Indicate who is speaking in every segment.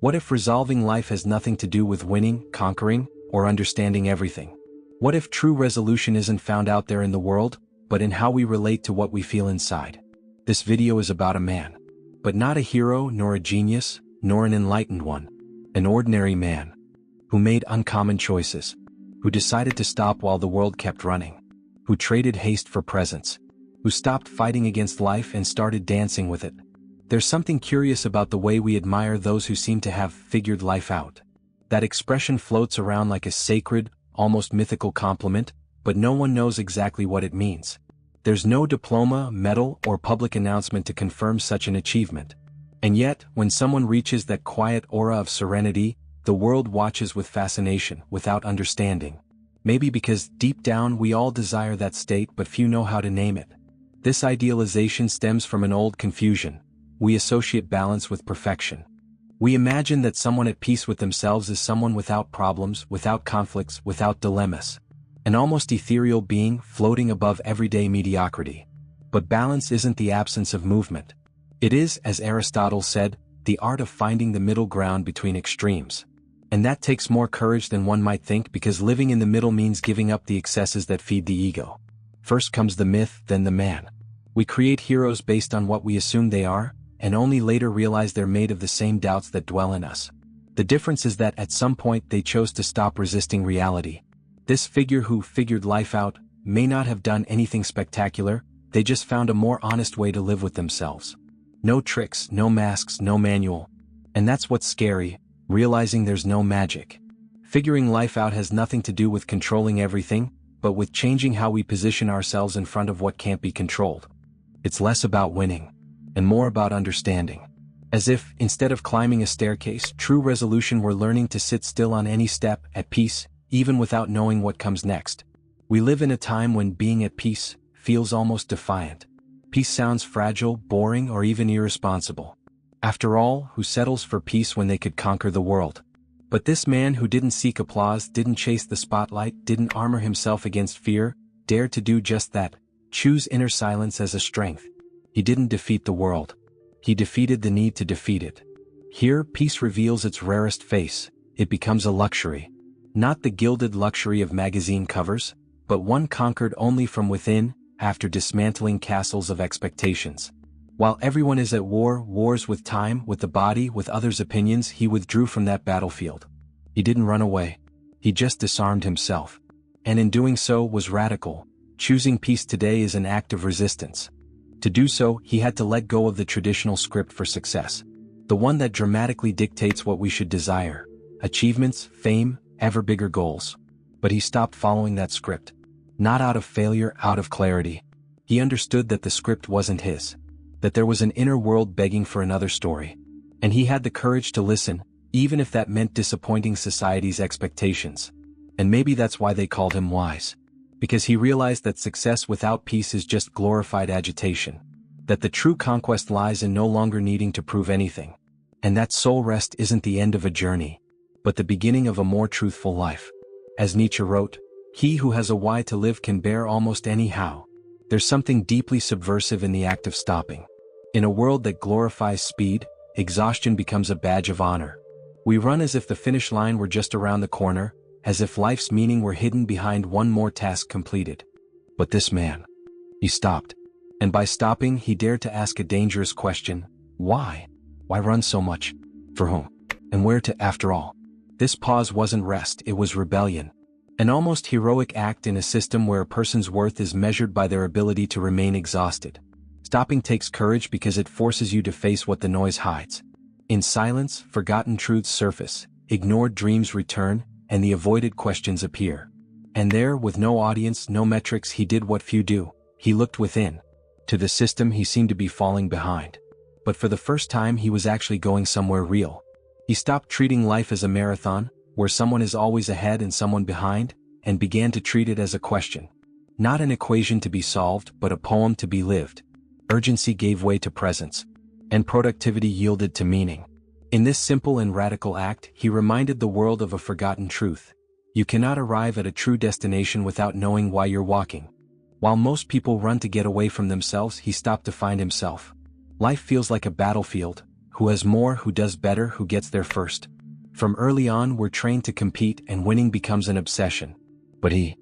Speaker 1: What if resolving life has nothing to do with winning, conquering, or understanding everything? What if true resolution isn't found out there in the world, but in how we relate to what we feel inside? This video is about a man. But not a hero, nor a genius, nor an enlightened one. An ordinary man. Who made uncommon choices. Who decided to stop while the world kept running. Who traded haste for presence. Who stopped fighting against life and started dancing with it. There's something curious about the way we admire those who seem to have figured life out. That expression floats around like a sacred, almost mythical compliment, but no one knows exactly what it means. There's no diploma, medal, or public announcement to confirm such an achievement. And yet, when someone reaches that quiet aura of serenity, the world watches with fascination, without understanding. Maybe because deep down we all desire that state but few know how to name it. This idealization stems from an old confusion. We associate balance with perfection. We imagine that someone at peace with themselves is someone without problems, without conflicts, without dilemmas. An almost ethereal being floating above everyday mediocrity. But balance isn't the absence of movement. It is, as Aristotle said, the art of finding the middle ground between extremes. And that takes more courage than one might think, because living in the middle means giving up the excesses that feed the ego. First comes the myth, then the man. We create heroes based on what we assume they are, and only later realize they're made of the same doubts that dwell in us. The difference is that at some point they chose to stop resisting reality. This figure who figured life out may not have done anything spectacular, they just found a more honest way to live with themselves. No tricks, no masks, no manual. And that's what's scary, realizing there's no magic. Figuring life out has nothing to do with controlling everything, but with changing how we position ourselves in front of what can't be controlled. It's less about winning, and more about understanding. As if, instead of climbing a staircase, true resolution were learning to sit still on any step, at peace, even without knowing what comes next. We live in a time when being at peace feels almost defiant. Peace sounds fragile, boring, or even irresponsible. After all, who settles for peace when they could conquer the world? But this man who didn't seek applause, didn't chase the spotlight, didn't armor himself against fear, dared to do just that, choose inner silence as a strength. He didn't defeat the world. He defeated the need to defeat it. Here, peace reveals its rarest face. It becomes a luxury. Not the gilded luxury of magazine covers, but one conquered only from within, after dismantling castles of expectations. While everyone is at war, wars with time, with the body, with others' opinions, he withdrew from that battlefield. He didn't run away. He just disarmed himself. And in doing so was radical. Choosing peace today is an act of resistance. To do so, he had to let go of the traditional script for success. The one that dramatically dictates what we should desire. Achievements, fame, ever bigger goals. But he stopped following that script. Not out of failure, out of clarity. He understood that the script wasn't his. That there was an inner world begging for another story. And he had the courage to listen, even if that meant disappointing society's expectations. And maybe that's why they called him wise. Because he realized that success without peace is just glorified agitation. That the true conquest lies in no longer needing to prove anything. And that soul rest isn't the end of a journey, but the beginning of a more truthful life. As Nietzsche wrote, "He who has a why to live can bear almost any how." There's something deeply subversive in the act of stopping. In a world that glorifies speed, exhaustion becomes a badge of honor. We run as if the finish line were just around the corner, as if life's meaning were hidden behind one more task completed. But this man, he stopped. And by stopping, he dared to ask a dangerous question: why? Why run so much? For whom? And where to, after all? This pause wasn't rest, it was rebellion. An almost heroic act in a system where a person's worth is measured by their ability to remain exhausted. Stopping takes courage because it forces you to face what the noise hides. In silence, forgotten truths surface, ignored dreams return, and the avoided questions appear. And there, with no audience, no metrics, he did what few do. He looked within. To the system he seemed to be falling behind. But for the first time he was actually going somewhere real. He stopped treating life as a marathon, where someone is always ahead and someone behind, and began to treat it as a question. Not an equation to be solved, but a poem to be lived. Urgency gave way to presence, and productivity yielded to meaning. In this simple and radical act, he reminded the world of a forgotten truth. You cannot arrive at a true destination without knowing why you're walking. While most people run to get away from themselves, he stopped to find himself. Life feels like a battlefield. Who has more, who does better, who gets there first. From early on we're trained to compete and winning becomes an obsession. But he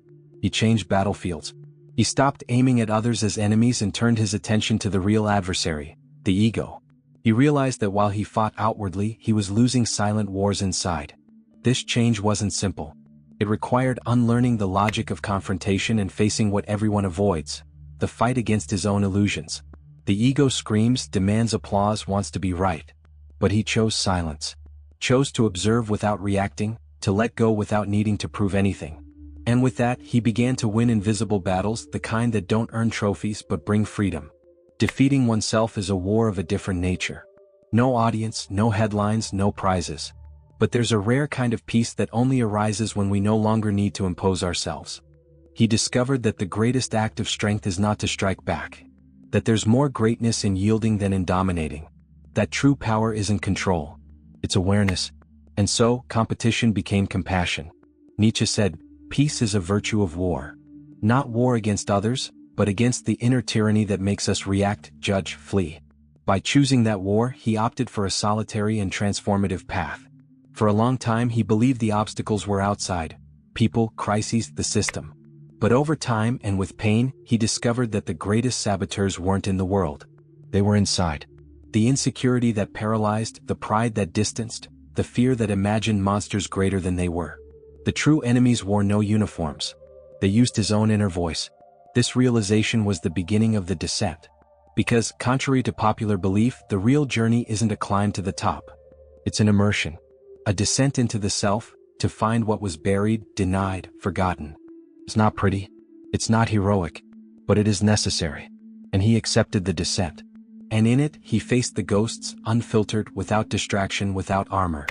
Speaker 1: changed battlefields. He stopped aiming at others as enemies and turned his attention to the real adversary, the ego. He realized that while he fought outwardly, he was losing silent wars inside. This change wasn't simple. It required unlearning the logic of confrontation and facing what everyone avoids, the fight against his own illusions. The ego screams, demands applause, wants to be right. But he chose silence. Chose to observe without reacting, to let go without needing to prove anything. And with that, he began to win invisible battles, the kind that don't earn trophies but bring freedom. Defeating oneself is a war of a different nature. No audience, no headlines, no prizes. But there's a rare kind of peace that only arises when we no longer need to impose ourselves. He discovered that the greatest act of strength is not to strike back. That there's more greatness in yielding than in dominating. That true power isn't control. It's awareness. And so, competition became compassion. Nietzsche said, peace is a virtue of war. Not war against others, but against the inner tyranny that makes us react, judge, flee. By choosing that war, he opted for a solitary and transformative path. For a long time he believed the obstacles were outside. People, crises, the system. But over time and with pain, he discovered that the greatest saboteurs weren't in the world. They were inside. The insecurity that paralyzed, the pride that distanced, the fear that imagined monsters greater than they were. The true enemies wore no uniforms. They used his own inner voice. This realization was the beginning of the descent. Because, contrary to popular belief, the real journey isn't a climb to the top. It's an immersion. A descent into the self, to find what was buried, denied, forgotten. It's not pretty. It's not heroic. But it is necessary. And he accepted the descent. And in it, he faced the ghosts, unfiltered, without distraction, without armor.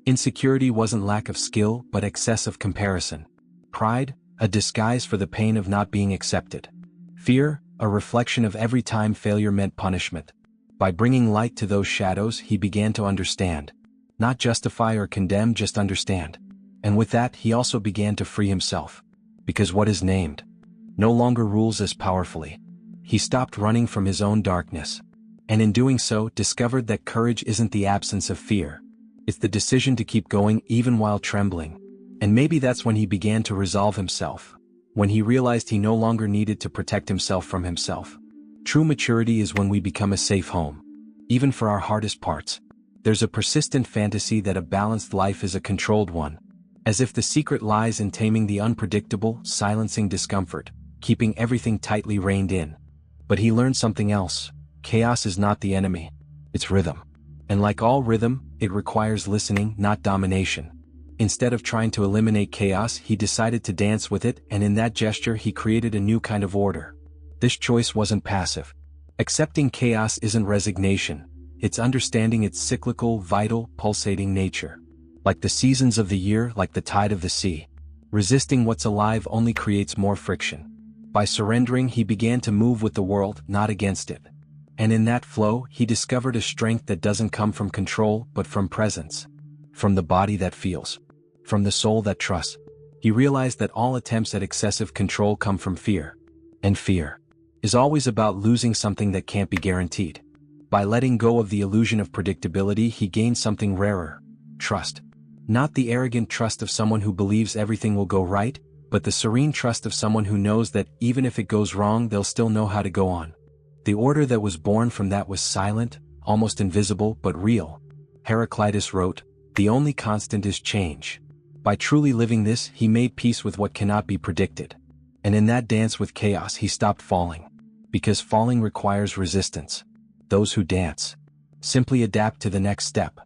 Speaker 1: Insecurity wasn't lack of skill, but excess of comparison. Pride, a disguise for the pain of not being accepted. Fear, a reflection of every time failure meant punishment. By bringing light to those shadows, he began to understand. Not justify or condemn, just understand. And with that, he also began to free himself. Because what is named no longer rules as powerfully. He stopped running from his own darkness. And in doing so, discovered that courage isn't the absence of fear. It's the decision to keep going even while trembling. And maybe that's when he began to resolve himself. When he realized he no longer needed to protect himself from himself. True maturity is when we become a safe home. Even for our hardest parts. There's a persistent fantasy that a balanced life is a controlled one. As if the secret lies in taming the unpredictable, silencing discomfort, keeping everything tightly reined in. But he learned something else. Chaos is not the enemy. It's rhythm. And like all rhythm, it requires listening, not domination. Instead of trying to eliminate chaos, he decided to dance with it, and in that gesture he created a new kind of order. This choice wasn't passive. Accepting chaos isn't resignation. It's understanding its cyclical, vital, pulsating nature. Like the seasons of the year, like the tide of the sea. Resisting what's alive only creates more friction. By surrendering, he began to move with the world, not against it. And in that flow, he discovered a strength that doesn't come from control, but from presence. From the body that feels. From the soul that trusts. He realized that all attempts at excessive control come from fear. And fear is always about losing something that can't be guaranteed. By letting go of the illusion of predictability, he gained something rarer. Trust. Not the arrogant trust of someone who believes everything will go right, but the serene trust of someone who knows that even if it goes wrong, they'll still know how to go on. The order that was born from that was silent, almost invisible, but real. Heraclitus wrote, "The only constant is change." By truly living this, he made peace with what cannot be predicted. And in that dance with chaos, he stopped falling. Because falling requires resistance. Those who dance simply adapt to the next step.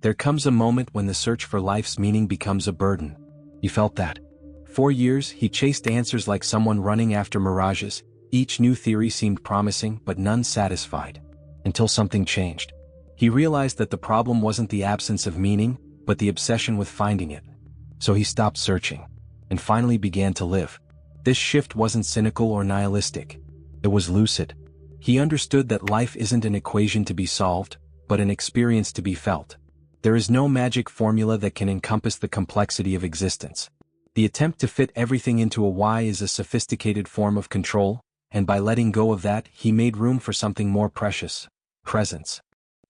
Speaker 1: There comes a moment when the search for life's meaning becomes a burden. He felt that. For years, he chased answers like someone running after mirages. Each new theory seemed promising, but none satisfied. Until something changed. He realized that the problem wasn't the absence of meaning, but the obsession with finding it. So he stopped searching. And finally began to live. This shift wasn't cynical or nihilistic. It was lucid. He understood that life isn't an equation to be solved, but an experience to be felt. There is no magic formula that can encompass the complexity of existence. The attempt to fit everything into a why is a sophisticated form of control, and by letting go of that, he made room for something more precious: presence.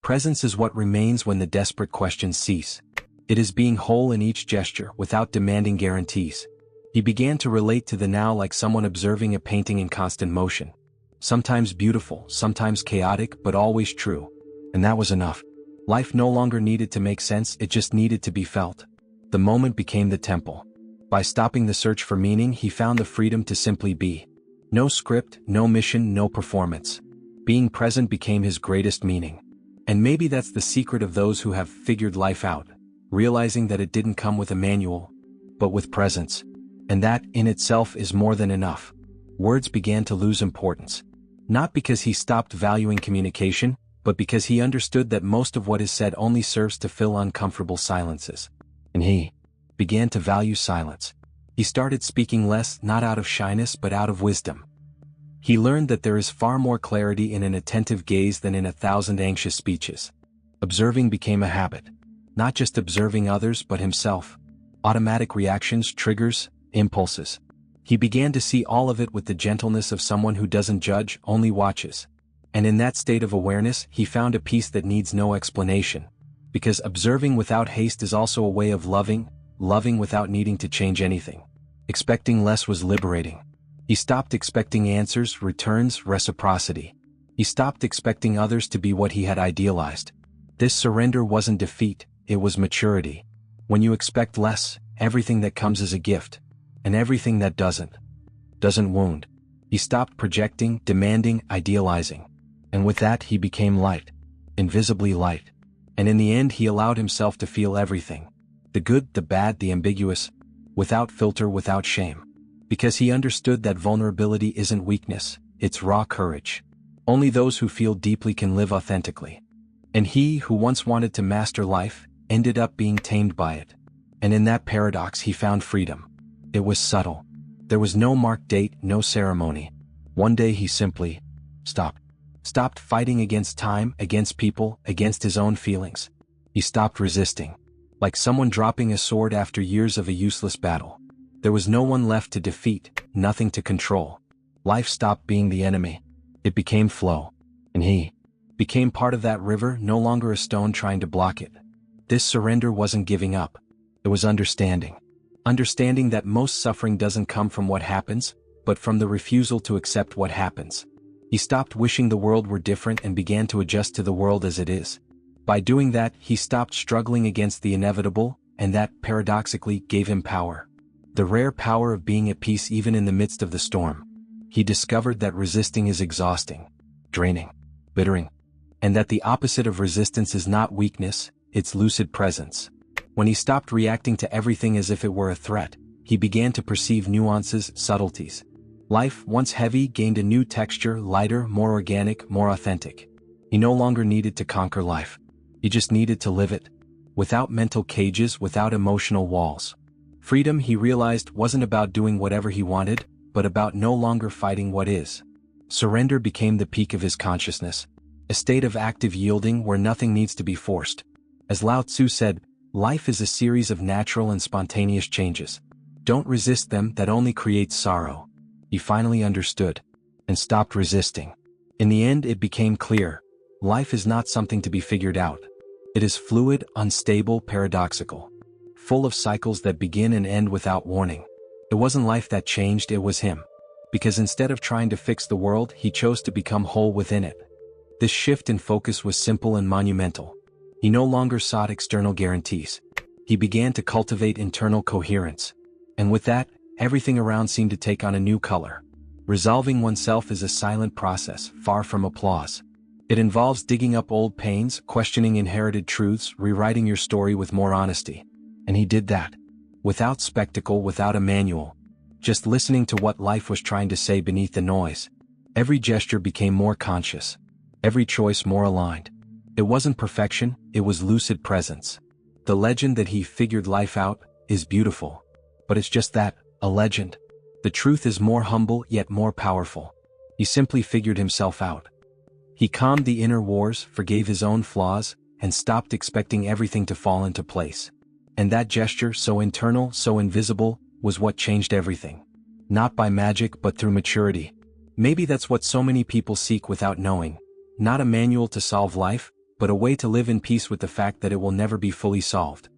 Speaker 1: Presence is what remains when the desperate questions cease. It is being whole in each gesture without demanding guarantees. He began to relate to the now like someone observing a painting in constant motion. Sometimes beautiful, sometimes chaotic, but always true. And that was enough. Life no longer needed to make sense, it just needed to be felt. The moment became the temple. By stopping the search for meaning, he found the freedom to simply be. No script, no mission, no performance. Being present became his greatest meaning. And maybe that's the secret of those who have figured life out, realizing that it didn't come with a manual, but with presence. And that, in itself, is more than enough. Words began to lose importance. Not because he stopped valuing communication, but because he understood that most of what is said only serves to fill uncomfortable silences. And he began to value silence. He started speaking less, not out of shyness but out of wisdom. He learned that there is far more clarity in an attentive gaze than in 1,000 anxious speeches. Observing became a habit. Not just observing others but himself. Automatic reactions, triggers, impulses. He began to see all of it with the gentleness of someone who doesn't judge, only watches. And in that state of awareness, he found a peace that needs no explanation. Because observing without haste is also a way of loving without needing to change anything. Expecting less was liberating. He stopped expecting answers, returns, reciprocity. He stopped expecting others to be what he had idealized. This surrender wasn't defeat, it was maturity. When you expect less, everything that comes is a gift. And everything that doesn't wound. He stopped projecting, demanding, idealizing. And with that he became light. Invisibly light. And in the end he allowed himself to feel everything. The good, the bad, the ambiguous. Without filter, without shame. Because he understood that vulnerability isn't weakness, it's raw courage. Only those who feel deeply can live authentically. And he who once wanted to master life, ended up being tamed by it. And in that paradox he found freedom. It was subtle. There was no marked date, no ceremony. One day he simply stopped fighting against time, against people, against his own feelings. He stopped resisting. Like someone dropping a sword after years of a useless battle. There was no one left to defeat, nothing to control. Life stopped being the enemy. It became flow. And he became part of that river, no longer a stone trying to block it. This surrender wasn't giving up. It was understanding. Understanding that most suffering doesn't come from what happens, but from the refusal to accept what happens. He stopped wishing the world were different and began to adjust to the world as it is. By doing that, he stopped struggling against the inevitable, and that, paradoxically, gave him power. The rare power of being at peace even in the midst of the storm. He discovered that resisting is exhausting, draining, bittering, and that the opposite of resistance is not weakness, it's lucid presence. When he stopped reacting to everything as if it were a threat, he began to perceive nuances, subtleties. Life, once heavy, gained a new texture, lighter, more organic, more authentic. He no longer needed to conquer life. He just needed to live it. Without mental cages, without emotional walls. Freedom, he realized, wasn't about doing whatever he wanted, but about no longer fighting what is. Surrender became the peak of his consciousness. A state of active yielding where nothing needs to be forced. As Lao Tzu said, life is a series of natural and spontaneous changes. Don't resist them, that only creates sorrow. He finally understood. And stopped resisting. In the end it became clear. Life is not something to be figured out. It is fluid, unstable, paradoxical. Full of cycles that begin and end without warning. It wasn't life that changed, it was him. Because instead of trying to fix the world, he chose to become whole within it. This shift in focus was simple and monumental. He no longer sought external guarantees. He began to cultivate internal coherence. And with that, everything around seemed to take on a new color. Resolving oneself is a silent process, far from applause. It involves digging up old pains, questioning inherited truths, rewriting your story with more honesty. And he did that. Without spectacle, without a manual. Just listening to what life was trying to say beneath the noise. Every gesture became more conscious. Every choice more aligned. It wasn't perfection, it was lucid presence. The legend that he figured life out is beautiful. But it's just that, a legend. The truth is more humble yet more powerful. He simply figured himself out. He calmed the inner wars, forgave his own flaws, and stopped expecting everything to fall into place. And that gesture, so internal, so invisible, was what changed everything. Not by magic but through maturity. Maybe that's what so many people seek without knowing. Not a manual to solve life, but a way to live in peace with the fact that it will never be fully solved.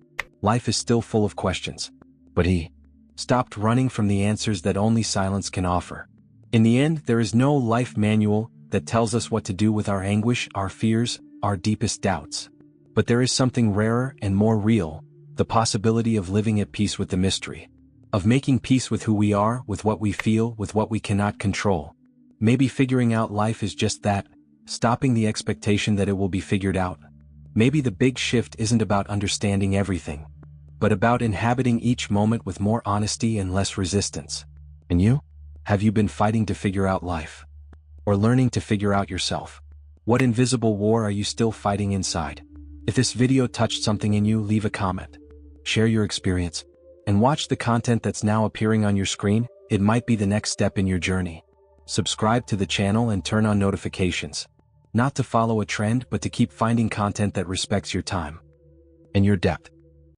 Speaker 1: Life is still full of questions. But he stopped running from the answers that only silence can offer. In the end, there is no life manual that tells us what to do with our anguish, our fears, our deepest doubts. But there is something rarer and more real, the possibility of living at peace with the mystery. Of making peace with who we are, with what we feel, with what we cannot control. Maybe figuring out life is just that, stopping the expectation that it will be figured out. Maybe the big shift isn't about understanding everything, but about inhabiting each moment with more honesty and less resistance. And you? Have you been fighting to figure out life? Or learning to figure out yourself? What invisible war are you still fighting inside? If this video touched something in you, leave a comment. Share your experience. And watch the content that's now appearing on your screen. It might be the next step in your journey. Subscribe to the channel and turn on notifications. Not to follow a trend, but to keep finding content that respects your time and your depth.